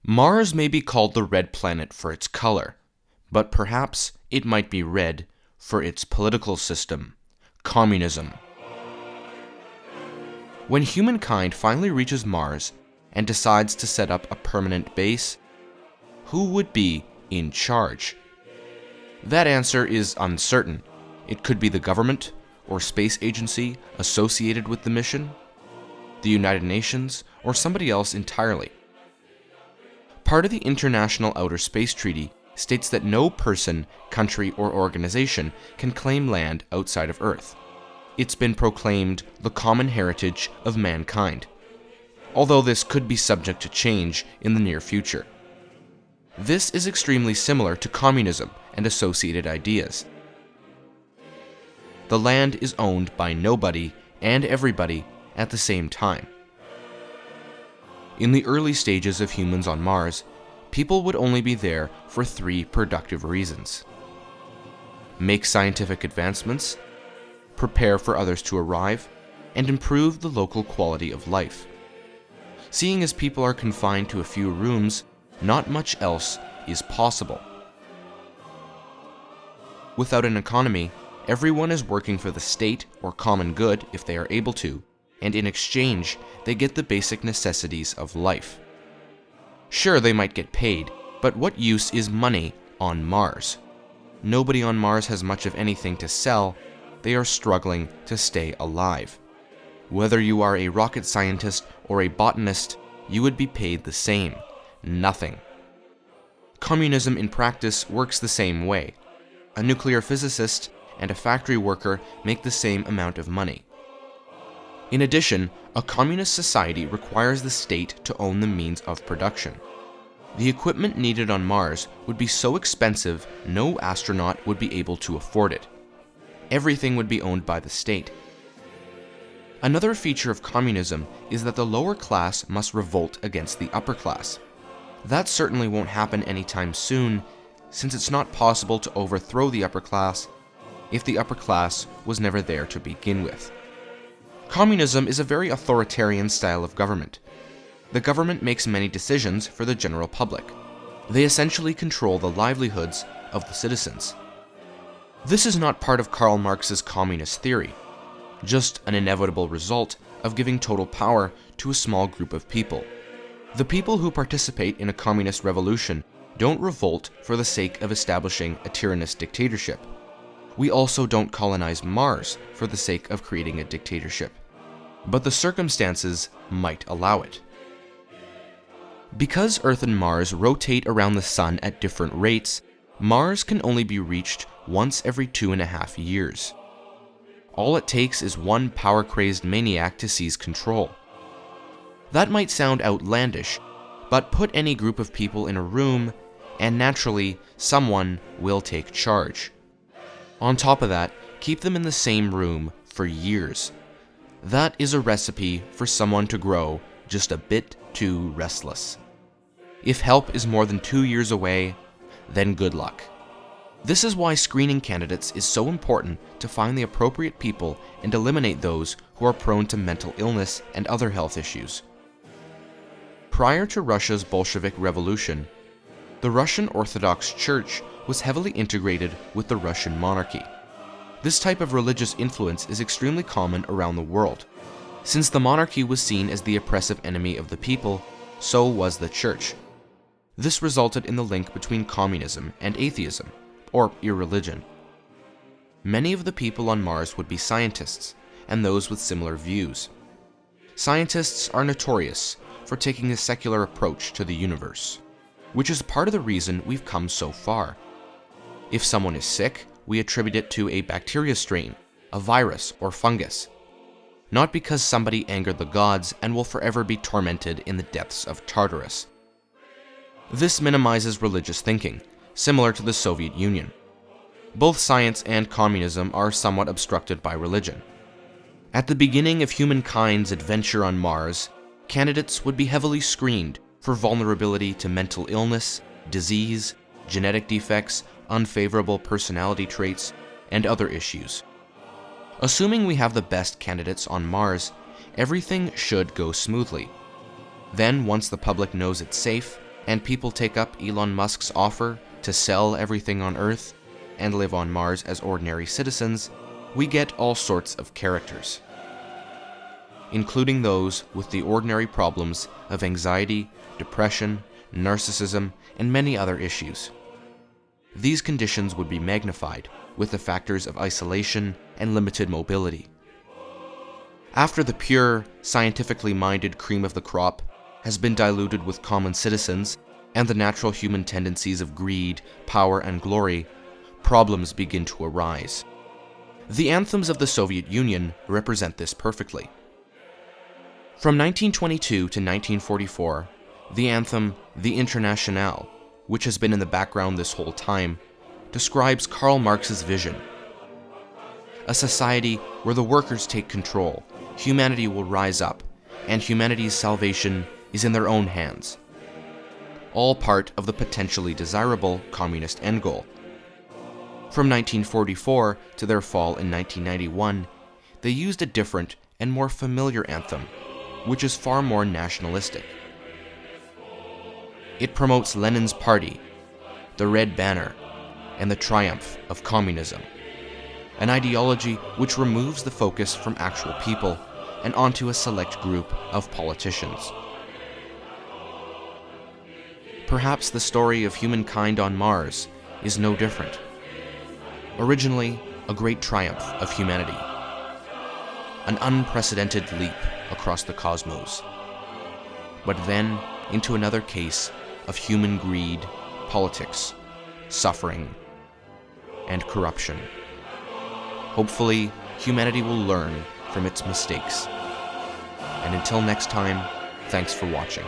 Mars may be called the red planet for its color, but perhaps it might be red for its political system, communism. When humankind finally reaches Mars and decides to set up a permanent base, who would be in charge? That answer is uncertain. It could be the government or space agency associated with the mission, the United Nations, or somebody else entirely. Part of the International Outer Space Treaty states that no person, country, or organization can claim land outside of Earth. It's been proclaimed the common heritage of mankind, although this could be subject to change in the near future. This is extremely similar to communism and associated ideas. The land is owned by nobody and everybody at the same time. In the early stages of humans on Mars, people would only be there for 3 productive reasons: make scientific advancements, prepare for others to arrive, and improve the local quality of life. Seeing as people are confined to a few rooms, not much else is possible. Without an economy, everyone is working for the state or common good if they are able to, and in exchange, they get the basic necessities of life. Sure, they might get paid, but what use is money on Mars? Nobody on Mars has much of anything to sell. They are struggling to stay alive. Whether you are a rocket scientist or a botanist, you would be paid the same: nothing. Communism in practice works the same way. A nuclear physicist and a factory worker make the same amount of money. In addition, a communist society requires the state to own the means of production. The equipment needed on Mars would be so expensive, no astronaut would be able to afford it. Everything would be owned by the state. Another feature of communism is that the lower class must revolt against the upper class. That certainly won't happen anytime soon, since it's not possible to overthrow the upper class if the upper class was never there to begin with. Communism is a very authoritarian style of government. The government makes many decisions for the general public. They essentially control the livelihoods of the citizens. This is not part of Karl Marx's communist theory, just an inevitable result of giving total power to a small group of people. The people who participate in a communist revolution don't revolt for the sake of establishing a tyrannous dictatorship. We also don't colonize Mars for the sake of creating a dictatorship, but the circumstances might allow it. Because Earth and Mars rotate around the Sun at different rates, Mars can only be reached once every 2.5 years. All it takes is one power-crazed maniac to seize control. That might sound outlandish, but put any group of people in a room, and naturally, someone will take charge. On top of that, keep them in the same room for years. That is a recipe for someone to grow just a bit too restless. If help is more than 2 years away, then good luck. This is why screening candidates is so important to find the appropriate people and eliminate those who are prone to mental illness and other health issues. Prior to Russia's Bolshevik Revolution, the Russian Orthodox Church was heavily integrated with the Russian monarchy. This type of religious influence is extremely common around the world. Since the monarchy was seen as the oppressive enemy of the people, so was the church. This resulted in the link between communism and atheism, or irreligion. Many of the people on Mars would be scientists, and those with similar views. Scientists are notorious for taking a secular approach to the universe, which is part of the reason we've come so far. If someone is sick, we attribute it to a bacteria strain, a virus, or fungus, not because somebody angered the gods and will forever be tormented in the depths of Tartarus. This minimizes religious thinking, similar to the Soviet Union. Both science and communism are somewhat obstructed by religion. At the beginning of humankind's adventure on Mars, candidates would be heavily screened for vulnerability to mental illness, disease, genetic defects, unfavorable personality traits, and other issues. Assuming we have the best candidates on Mars, everything should go smoothly. Then, once the public knows it's safe, and people take up Elon Musk's offer to sell everything on Earth and live on Mars as ordinary citizens, we get all sorts of characters, including those with the ordinary problems of anxiety, depression, narcissism, and many other issues. These conditions would be magnified with the factors of isolation and limited mobility. After the pure, scientifically minded cream of the crop has been diluted with common citizens and the natural human tendencies of greed, power, and glory, problems begin to arise. The anthems of the Soviet Union represent this perfectly. From 1922 to 1944, the anthem, the Internationale, which has been in the background this whole time, describes Karl Marx's vision. A society where the workers take control, humanity will rise up, and humanity's salvation is in their own hands. All part of the potentially desirable communist end goal. From 1944 to their fall in 1991, they used a different and more familiar anthem, which is far more nationalistic. It promotes Lenin's party, the Red Banner, and the triumph of communism, an ideology which removes the focus from actual people and onto a select group of politicians. Perhaps the story of humankind on Mars is no different. Originally, a great triumph of humanity, an unprecedented leap across the cosmos, but then into another case of human greed, politics, suffering, and corruption. Hopefully, humanity will learn from its mistakes. And until next time, thanks for watching.